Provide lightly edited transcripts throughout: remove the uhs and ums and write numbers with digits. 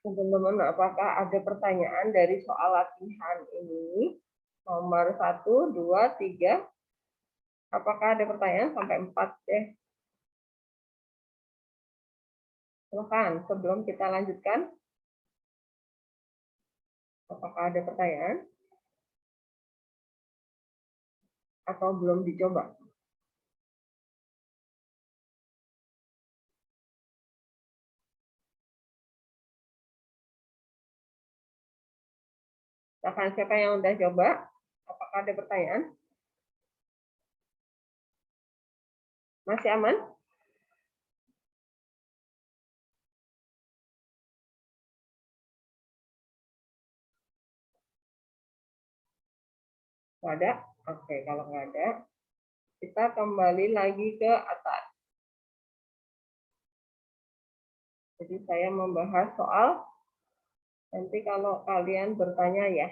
Teman-teman, apakah ada pertanyaan dari soal latihan ini? Nomor 1, 2, 3. Apakah ada pertanyaan sampai 4 deh? Silakan, sebelum kita lanjutkan. Apakah ada pertanyaan? Atau belum dicoba? Silakan, siapa yang udah coba? Apakah ada pertanyaan? Masih aman? Nggak ada? Oke, kalau nggak ada, kita kembali lagi ke atas. Jadi saya membahas soal, nanti kalau kalian bertanya ya.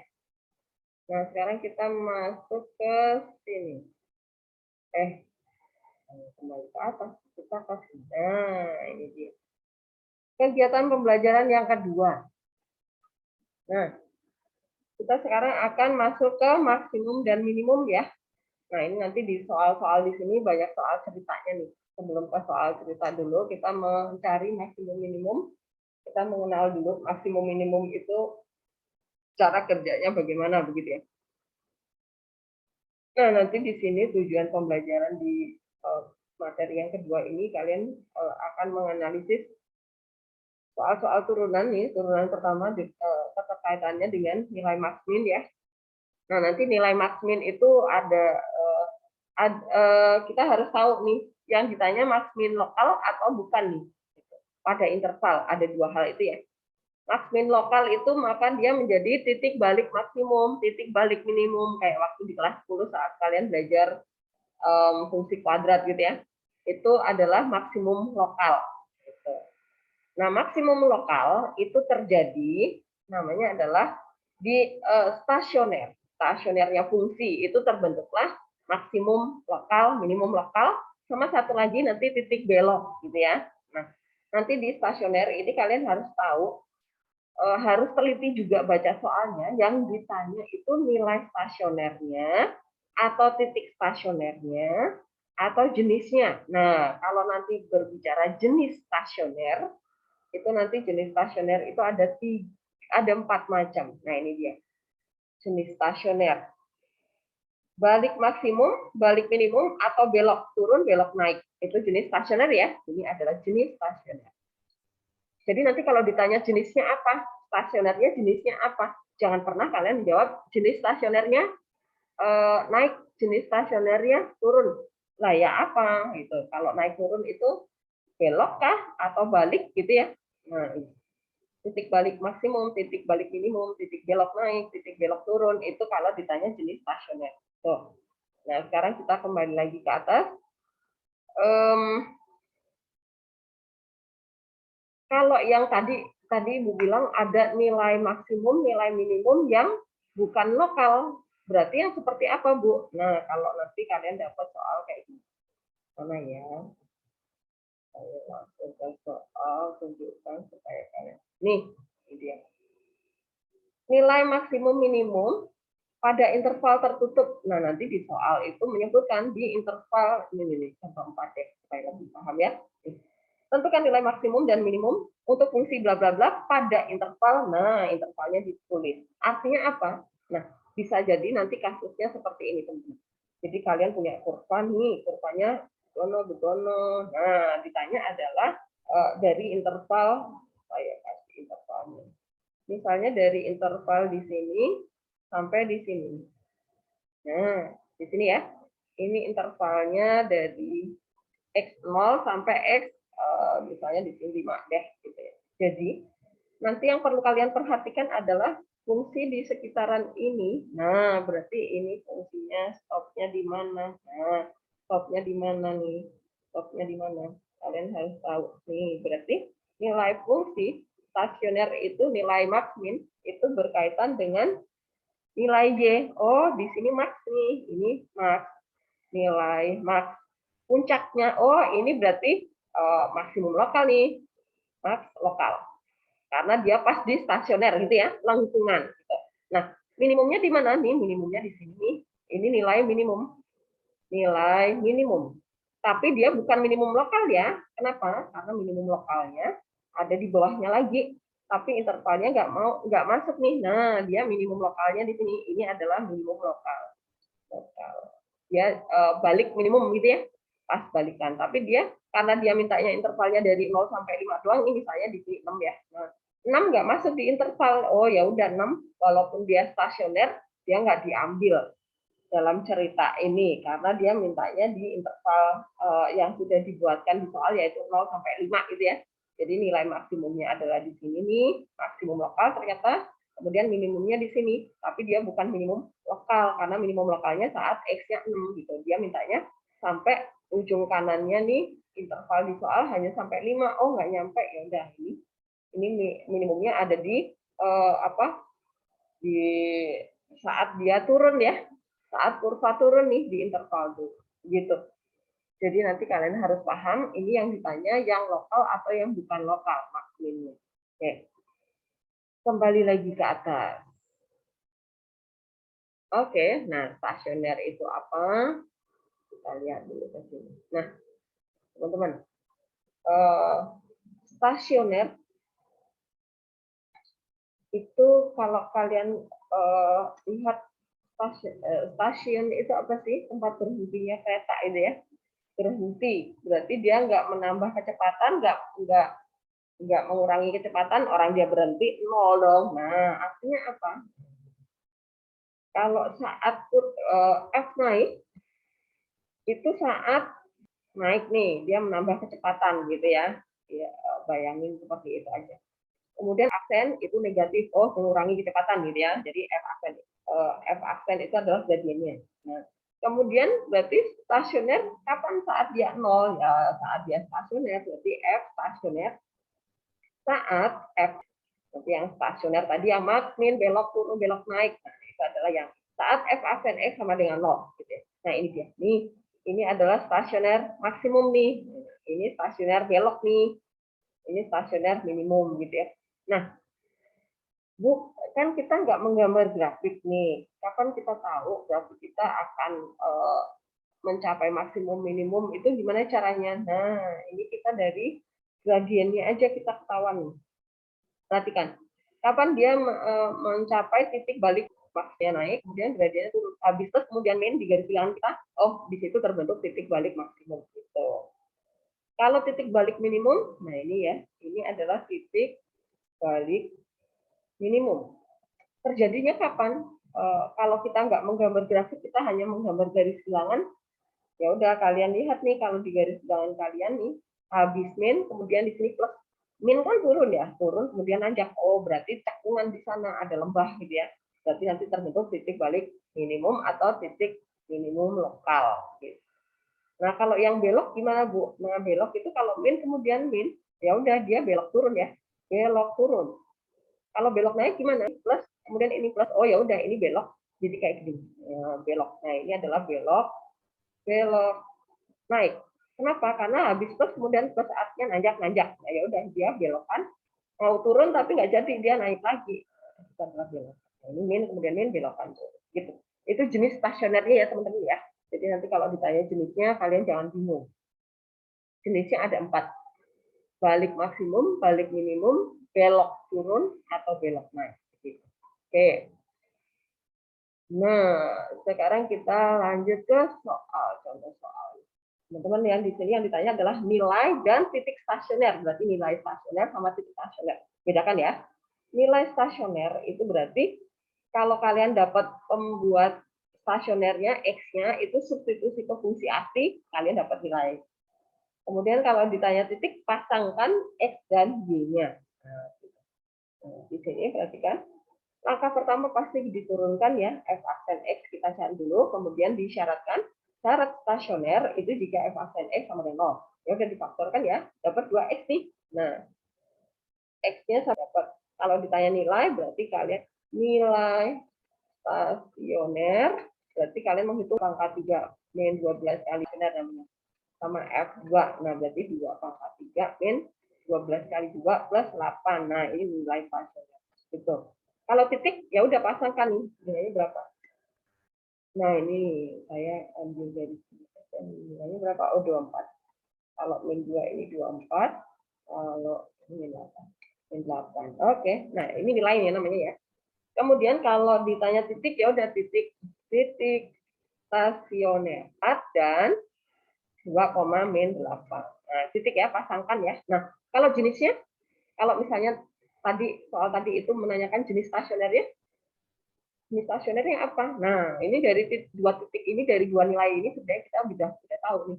Nah, sekarang kita masuk ke sini. Kembali ke atas. Kita ke sini. Nah, ini dia. Kegiatan pembelajaran yang kedua. Nah, kita sekarang akan masuk ke maksimum dan minimum ya. Nah, ini nanti di soal-soal di sini banyak soal ceritanya nih. Sebelum ke soal cerita dulu, kita mencari maksimum minimum. Kita mengenal dulu maksimum minimum itu cara kerjanya bagaimana begitu ya. Nah, nanti di sini tujuan pembelajaran di materi yang kedua ini kalian akan menganalisis soal-soal turunan nih. Turunan pertama keterkaitannya dengan nilai max-min ya. Nah, nanti nilai max-min itu kita harus tahu nih, yang ditanya max-min lokal atau bukan nih. Pada interval, ada dua hal itu ya. Max-min lokal itu maka dia menjadi titik balik maksimum, titik balik minimum, kayak waktu di kelas 10 saat kalian belajar fungsi kuadrat gitu ya. Itu adalah maksimum lokal. Gitu. Nah, maksimum lokal itu terjadi, namanya adalah di stasioner. Stasionernya fungsi itu terbentuklah maksimum lokal, minimum lokal, sama satu lagi nanti titik belok gitu ya. Nah, nanti di stasioner ini kalian harus tahu, harus teliti juga baca soalnya, yang ditanya itu nilai stasionernya atau titik stasionernya atau jenisnya. Nah, kalau nanti berbicara jenis stasioner, itu nanti jenis stasioner itu ada 4 macam. Nah, ini dia jenis stasioner. Balik maksimum, balik minimum, atau belok turun, belok naik. Itu jenis stasioner ya. Ini adalah jenis stasioner. Jadi nanti kalau ditanya jenisnya apa, stasionernya jenisnya apa, jangan pernah kalian menjawab jenis stasionernya naik, jenis stasionernya turun. Lah ya apa gitu. Kalau naik turun itu belok kah atau balik gitu ya. Nah, titik balik maksimum, titik balik minimum, titik belok naik, titik belok turun, itu kalau ditanya jenis stasioner. Tuh. Nah, sekarang kita kembali lagi ke atas. Kalau yang tadi Ibu bilang ada nilai maksimum, nilai minimum yang bukan lokal. Berarti yang seperti apa, Bu? Nah, kalau nanti kalian dapat soal kayak gini. Mana ya? Saya langsung ke soal, tunjukkan supaya kalian. Nih, ini dia. Nilai maksimum minimum pada interval tertutup. Nah, nanti di soal itu menyebutkan di interval ini contoh 4 deh, supaya lebih paham ya. Tentukan nilai maksimum dan minimum untuk fungsi bla bla bla pada interval. Nah, intervalnya ditulis. Artinya apa? Nah, bisa jadi nanti kasusnya seperti ini, teman-teman. Jadi kalian punya kurva nih, kurvanya begono. Nah, ditanya adalah dari interval, saya kasih intervalnya. Misalnya dari interval di sini sampai di sini. Nah, di sini ya. Ini intervalnya dari X0 sampai X misalnya di sini 5 deh gitu ya. Jadi, nanti yang perlu kalian perhatikan adalah fungsi di sekitaran ini. Nah, berarti ini fungsinya stopnya di mana? Nah, stopnya di mana nih? Stopnya di mana? Kalian harus tahu. Nih, berarti nilai fungsi stasioner itu nilai max min itu berkaitan dengan nilai Y. Oh, di sini max nih. Ini max. Nilai max. Puncaknya, oh ini berarti maksimum lokal nih. Max lokal. karena dia pas di stasioner gitu ya, lengkungan. Gitu. Nah, minimumnya di mana nih? Minimumnya di sini. Ini nilai minimum. Nilai minimum. Tapi dia bukan minimum lokal ya. Kenapa? Karena minimum lokalnya ada di bawahnya lagi. Tapi intervalnya nggak masuk nih. Nah, dia minimum lokalnya di sini. Ini adalah minimum lokal. Dia balik minimum gitu ya, pas balikan. Tapi dia karena dia mintanya intervalnya dari 0 sampai 5 doang, ini misalnya di 6 ya. Nah, 6 nggak masuk di interval. Oh ya udah 6, walaupun dia stasioner, dia nggak diambil dalam cerita ini karena dia mintanya di interval yang sudah dibuatkan di soal yaitu 0 sampai 5 gitu ya. Jadi nilai maksimumnya adalah di sini nih, maksimum lokal ternyata, kemudian minimumnya di sini, tapi dia bukan minimum lokal karena minimum lokalnya saat X-nya 6 gitu. Dia mintanya sampai ujung kanannya nih interval di soal hanya sampai 5. Oh, nggak nyampe ya udah ini minimumnya ada di di saat dia turun ya. Saat kurva turun nih di interval tuh. Gitu. Jadi nanti kalian harus paham ini yang ditanya yang lokal atau yang bukan lokal maksimumnya. Oke. Kembali lagi ke atas. Oke, nah stasioner itu apa? Kita lihat dulu ke sini. Nah, teman-teman, stasioner itu kalau kalian lihat stasiun itu apa sih? Tempat berhentinya kereta itu ya. Berhenti, berarti dia nggak menambah kecepatan, nggak mengurangi kecepatan, orang dia berhenti nol dong. Nah, artinya apa? Kalau saat F naik, itu saat naik nih, dia menambah kecepatan gitu ya. Ya, bayangin seperti itu aja. Kemudian aksen itu negatif, oh mengurangi kecepatan gitu ya. Jadi F aksen itu adalah gradiennya. Nah, kemudian berarti stasioner kapan saat dia nol? Ya saat dia stasioner berarti F stasioner saat F seperti yang stasioner tadi yang max min belok turun belok naik. Nah, itu adalah yang saat F aksen X sama dengan 0 gitu ya. Nah, ini dia. Ini adalah stasioner maksimum nih. Ini stasioner belok nih. Ini stasioner minimum gitu ya. Nah, kan kita nggak menggambar grafik nih. Kapan kita tahu grafik kita akan mencapai maksimum minimum itu gimana caranya? Nah, ini kita dari gradiennya aja kita ketahuan. Perhatikan, kapan dia mencapai titik balik maksnya naik, kemudian gradiennya turun. Habis itu kemudian min di garis bilangan kita, oh di situ terbentuk titik balik maksimum. Gitu. Kalau titik balik minimum, nah ini ya, ini adalah titik balik minimum. Terjadinya kapan? Kalau kita nggak menggambar grafik, kita hanya menggambar garis bilangan, ya udah kalian lihat nih kalau di garis bilangan kalian nih habis min, kemudian di sini plus. Min kan turun ya, turun kemudian nanjak. Oh, berarti cekungan di sana ada lembah gitu ya. Berarti nanti terbentuk titik balik minimum atau titik minimum lokal. Gitu. Nah, kalau yang belok gimana, Bu? Nah, belok itu kalau min kemudian min, ya udah dia belok turun ya. Belok turun. Kalau belok naik gimana? Plus, kemudian ini plus. Oh ya udah ini belok. Jadi kayak gini. Ya, belok. Nah, ini adalah belok naik. Kenapa? Karena habis plus kemudian plus artinya nanjak. Nah, ya udah dia belokan mau turun tapi nggak jadi dia naik lagi. Bukan belok. Nah, ini min kemudian min belokan gitu. Itu jenis stasionernya ya teman-teman ya. Jadi nanti kalau ditanya jenisnya kalian jangan bingung. Jenisnya ada 4. Balik maksimum, balik minimum, belok turun atau belok naik. Gitu. Oke. Nah, sekarang kita lanjut ke contoh soal. Teman-teman yang di sini yang ditanya adalah nilai dan titik stasioner. Berarti nilai stasioner sama titik stasioner. Bedakan ya. Nilai stasioner itu berarti kalau kalian dapat pembuat stasionernya X-nya itu substitusi ke fungsi asli, kalian dapat nilai. Kemudian kalau ditanya titik, pasangkan X dan Y-nya. Nah, di sini perhatikan. Langkah pertama pasti diturunkan ya, F aksen X kita cari dulu, kemudian disyaratkan syarat stasioner itu jika F aksen X sama dengan 0. Ya udah difaktorkan ya, dapat 2X nih. Nah, X-nya saya dapat. Kalau ditanya nilai, berarti kalian nilai stasioner, berarti kalian menghitung pangkat 3 min 12 kali benar namanya. Sama F2, nah berarti 2 pangkat 3 min 12 kali 2 plus 8. Nah, ini nilai stasioner. Gitu. Kalau titik, ya udah pasangkan nih. Nilainya berapa? Nah, ini saya ambil dari sini. Nilainya berapa? Oh, 24. Kalau min 2 ini 24. Kalau min 8. Min 8. Oke. Nah, ini nilainya namanya ya. Kemudian kalau ditanya titik, ya udah titik stasioner dan 2, min 8. Nah, titik ya, pasangkan ya. Nah, kalau jenisnya, kalau misalnya soal tadi itu menanyakan jenis stasioner ya, jenis stasionernya apa? Nah, ini dari dua titik ini, dari dua nilai ini sebenarnya kita sudah tahu nih.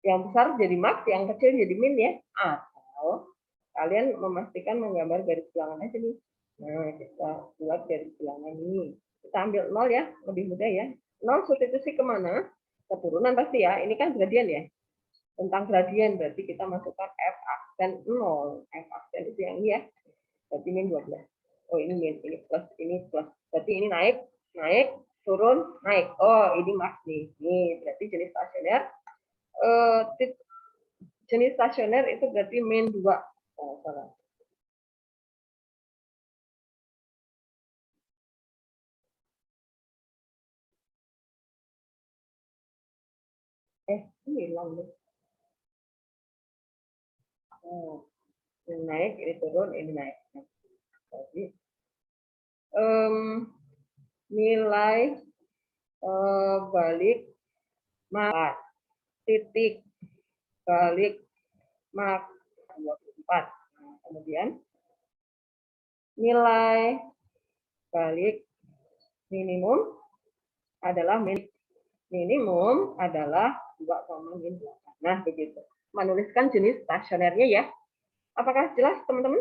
Yang besar jadi max, yang kecil jadi min ya. Atau kalian memastikan menggambar garis bilangan aja nih. Nah, kita buat garis bilangan ini. Kita ambil 0 ya, lebih mudah ya. 0 substitusi kemana? Keturunan pasti ya. Ini kan gradien ya. Tentang gradien berarti kita masukkan f aksen 0. F aksen itu yang ini ya. Berarti min 12. Oh, ini min, ini plus, ini plus. Berarti ini naik, turun, naik. Oh, ini max nih. Nih, berarti jenis stasioner. Jenis stasioner itu berarti min 2. Oh, salah. Hilang nih. Oh, ini naik, ini turun, ini naik. Jadi nilai balik mak titik balik mak 24. Nah, kemudian nilai balik minimum adalah minimum adalah 2,8. Nah, begitu. Menuliskan jenis stasionernya ya. Apakah jelas, teman-teman?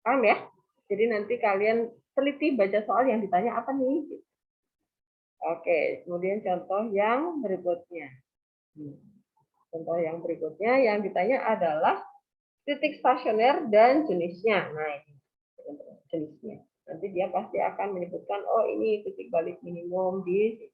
Paham ya? Jadi nanti kalian teliti baca soal yang ditanya apa nih. Oke, kemudian contoh yang berikutnya. Contoh yang berikutnya yang ditanya adalah titik stasioner dan jenisnya. Nah, ini jenisnya. Nanti dia pasti akan menyebutkan, oh ini titik balik minimum di.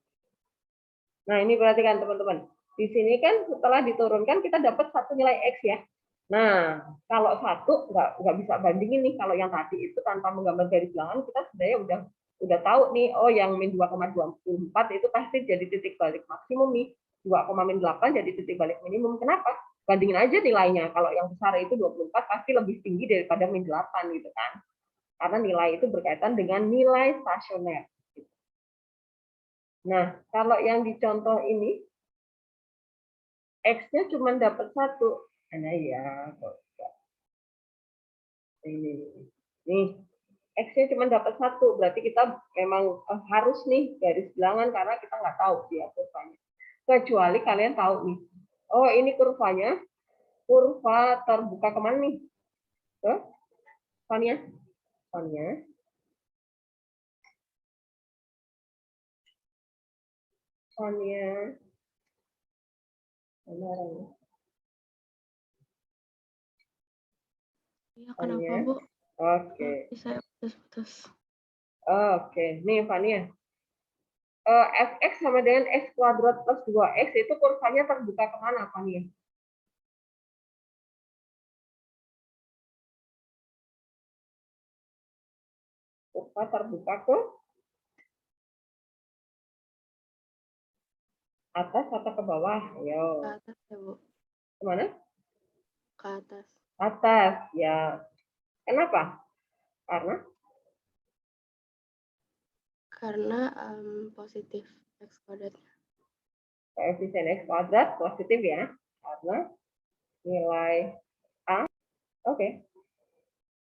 Nah, ini perhatikan teman-teman. Di sini kan setelah diturunkan kita dapat satu nilai X ya. Nah, kalau satu nggak bisa bandingin nih. Kalau yang tadi itu tanpa menggambar garis bilangan, kita sebenarnya udah tahu nih, oh yang min 2,24 itu pasti jadi titik balik maksimum nih. 2,8 jadi titik balik minimum. Kenapa? Bandingin aja nilainya. Kalau yang besar itu 24 pasti lebih tinggi daripada min 8 gitu kan. Karena nilai itu berkaitan dengan nilai stasioner. Nah, kalau yang dicontoh ini, X-nya cuma dapat 1. Nah ya, ini. Nih, X-nya cuma dapat 1. Berarti kita memang harus nih garis bilangan karena kita nggak tahu dia kurvanya. Kecuali kalian tahu nih. Oh, ini kurvanya. Kurva terbuka kemana nih? Tuh, Fania. Fania. Fania. Iya, kenapa, Bu? Oke. Saya putus-putus. Oke, nih Fania. Fx sama dengan x kuadrat plus 2x itu kurvanya terbuka kemana, Fania? Kurva terbuka ke atas atau ke bawah? Ayo. Ke atas ya, Bu. Kemana? Ke atas. Atas, ya. Kenapa? Karena positif X kuadratnya. Koefisien X kuadrat positif ya. Karena nilai A. Oke.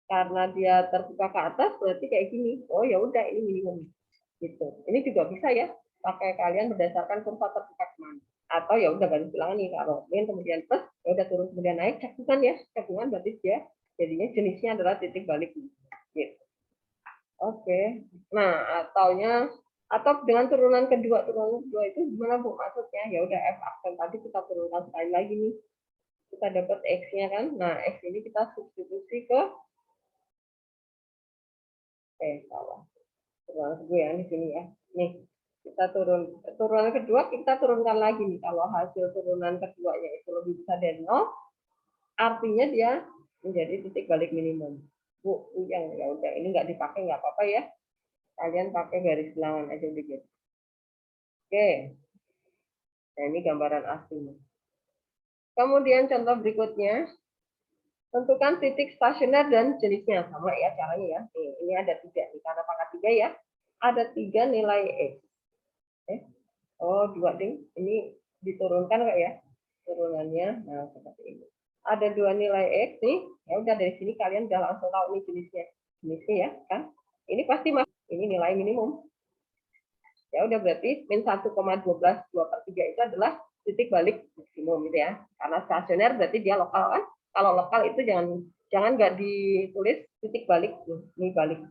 Karena dia terbuka ke atas, berarti kayak gini. Oh ya udah, ini minimum. Gitu. Ini juga bisa ya. Pakai kalian berdasarkan kurva terbuka kemana. Atau ya udah garis bilangan nih, kalau min kemudian plus, ya udah turun kemudian naik, cakupan ya. Cakupan berarti dia jadinya jenisnya adalah titik balik. Gitu. Oke. Nah, atau dengan turunan kedua itu gimana Bu maksudnya? Ya udah F aksen tadi kita turunkan sekali lagi nih. Kita dapat X-nya kan. Nah, X ini kita substitusi ke salah. Turunan kedua ya di sini ya. Nih, kita turunan kedua kita turunkan lagi nih. Kalau hasil turunan keduanya itu lebih besar dari 0, artinya dia menjadi titik balik minimum. Bu, yang ya udah ini nggak dipakai nggak apa-apa ya. Kalian pakai garis bilangan aja dikit. Oke. Nah, ini gambaran aslinya. Kemudian contoh berikutnya, tentukan titik stasioner dan jenisnya. Sama ya caranya ya. Nih, ini ada 3 nih, karena pangkat 3 ya. Ada 3 nilai X. Oh, 2 ding. Ini diturunkan nggak ya? Turunannya, nah seperti ini. Ada 2 nilai X nih. Ya udah dari sini kalian udah langsung tahu nih jenisnya. Jenisnya ya kan. Ini pasti ini nilai minimum. Ya udah berarti min 1,12 2/3 itu adalah titik balik maksimum gitu ya. Karena stasioner berarti dia lokal kan. Kalau lokal itu jangan nggak ditulis titik balik, ini balik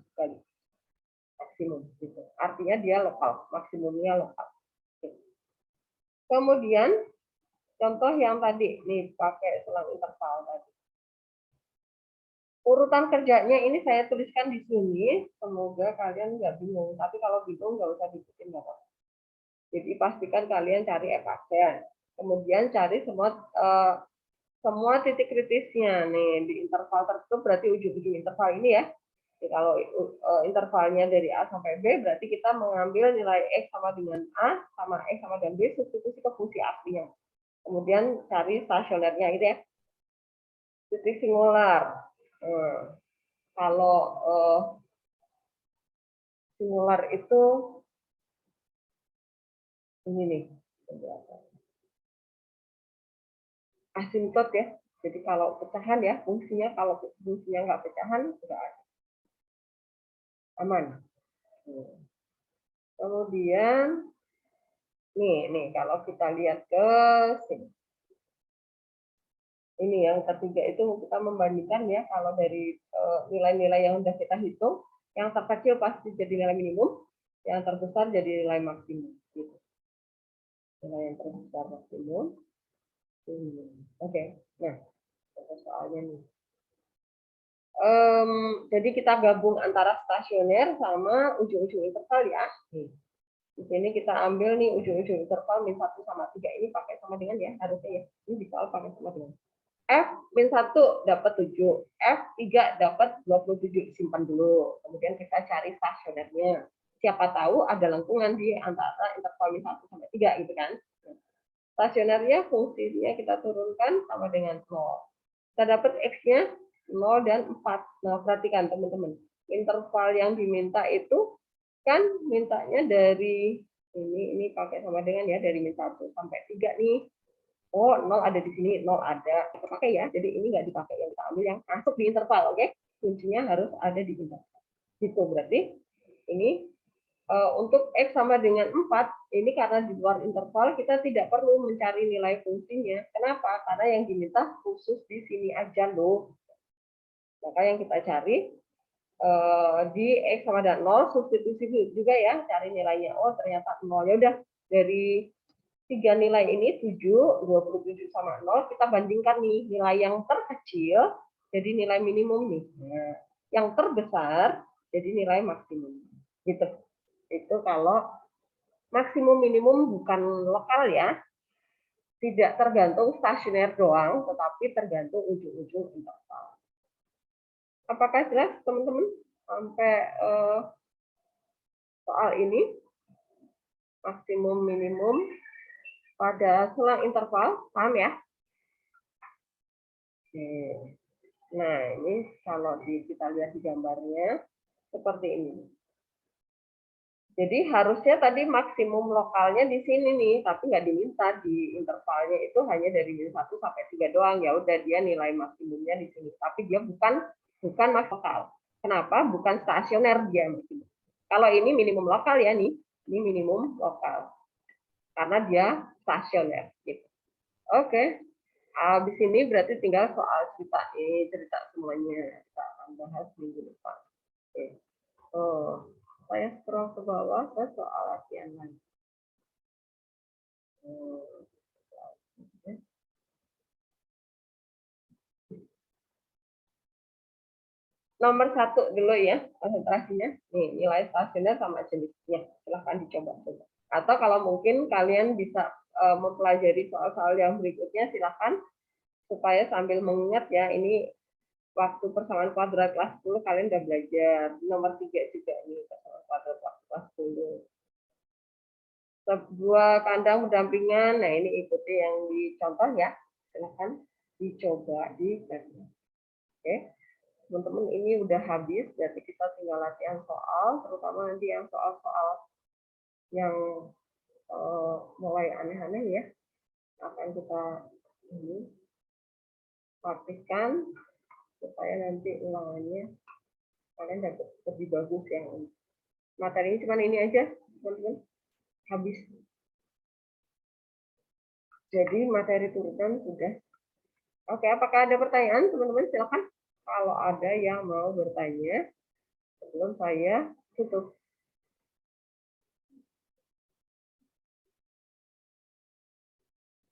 maksimum gitu. Artinya dia lokal, maksimumnya lokal. Kemudian contoh yang tadi nih pakai selang interval tadi. Urutan kerjanya ini saya tuliskan di sini, semoga kalian nggak bingung. Tapi kalau bingung nggak usah dibikin nggak apa-apa. Jadi pastikan kalian cari F-aksen. Kemudian cari semua titik kritisnya nih di interval tertentu, berarti ujung-ujung interval ini ya. Jadi kalau intervalnya dari A sampai B, berarti kita mengambil nilai X sama dengan A, sama X sama dengan B, substitusi ke fungsi aslinya. Kemudian cari stasionernya gitu ya. Titik singular. Kalau singular itu ini nih, asintot ya. Jadi kalau pecahan ya fungsinya, kalau fungsinya nggak pecahan sudah aman. Kemudian nih kalau kita lihat ke sini. Ini yang ketiga itu kita membandingkan ya, kalau dari nilai-nilai yang sudah kita hitung, yang terkecil pasti jadi nilai minimum, yang terbesar jadi nilai maksimum. Gitu. Nilai yang terbesar maksimum. Oke, nah soalnya nih. Jadi kita gabung antara stasioner sama ujung-ujung interval ya. Di sini kita ambil nih ujung-ujung interval min 1 sama 3 ini pakai sama dengan ya, harusnya ya. Ini bisa pakai sama dengan. F min 1 dapat 7, F3 dapat 27, simpan dulu. Kemudian kita cari stasionernya. Siapa tahu ada lengkungan di antara interval min 1 sampai 3 gitu kan. Stasionernya fungsinya kita turunkan sama dengan 0. Kita dapat X-nya 0 dan 4. Nah, perhatikan teman-teman. Interval yang diminta itu kan mintanya dari ini pakai sama dengan ya, dari min 1 sampai 3 nih. Oh, 0 ada di sini, 0 ada. Kita pakai ya. Jadi ini nggak dipakai, yang kita ambil yang masuk di interval, oke? Kuncinya harus ada di interval. Gitu berarti ini untuk X sama dengan 4, ini karena di luar interval, kita tidak perlu mencari nilai fungsinya. Kenapa? Karena yang diminta khusus di sini aja loh. Maka yang kita cari di X sama dengan 0, substitusi juga ya, cari nilainya. Oh, ternyata 0. Ya udah, dari 3 nilai ini, 7, 27 sama 0, kita bandingkan nih, nilai yang terkecil jadi nilai minimum nih. Nah, yang terbesar jadi nilai maksimum. Gitu. Itu kalau maksimum minimum bukan lokal ya, tidak tergantung stasioner doang, tetapi tergantung ujung-ujung interval. Apakah jelas teman-teman sampai soal ini? Maksimum minimum pada selang interval, paham ya? Oke. Nah, ini kalau kita lihat di gambarnya seperti ini. Jadi harusnya tadi maksimum lokalnya di sini nih, tapi nggak diminta di intervalnya itu hanya dari min 1 sampai 3 doang. Ya udah dia nilai maksimumnya di sini. Tapi dia bukan lokal. Kenapa? Bukan stasioner dia maksimum. Kalau ini minimum lokal ya nih, ini minimum lokal. Karena dia stasioner gitu. Oke. Habis ini berarti tinggal soal cerita semuanya. Kita akan bahas minggu depan. Oke. Saya scroll ke bawah ke soal latihan lain. Nomor 1 dulu ya, konsentrasinya. Nih, nilai stasioner sama jenisnya. Silahkan dicoba. Atau kalau mungkin kalian bisa mempelajari soal-soal yang berikutnya, silahkan. Supaya sambil mengingat ya, ini waktu persamaan kuadrat kelas 10 kalian udah belajar. Nomor 3 juga ini persamaan kuadrat waktu kelas 10. Sebuah kandang berdampingan. Nah, ini ikuti yang dicontoh ya. Silakan dicoba di Oke. Teman-teman, ini udah habis, berarti kita tinggal latihan soal, terutama nanti yang soal-soal yang mulai aneh-aneh ya. Akan kita ini praktikkan supaya nanti ulangannya kalian dapat lebih bagus yang ini. Materinya cuma ini aja, teman-teman. Habis. Jadi materi turunan sudah. Oke, apakah ada pertanyaan, teman-teman? Silakan. Kalau ada yang mau bertanya, sebelum saya tutup.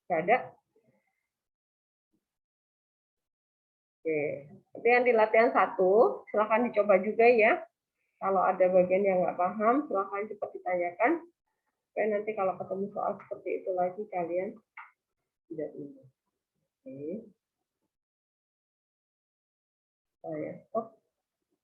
Tidak ada? Oke. Tapi yang di latihan 1, silakan dicoba juga ya. Kalau ada bagian yang nggak paham, silakan cepat ditanyakan. Supaya nanti kalau ketemu soal seperti itu lagi, kalian tidak ingat. Oke.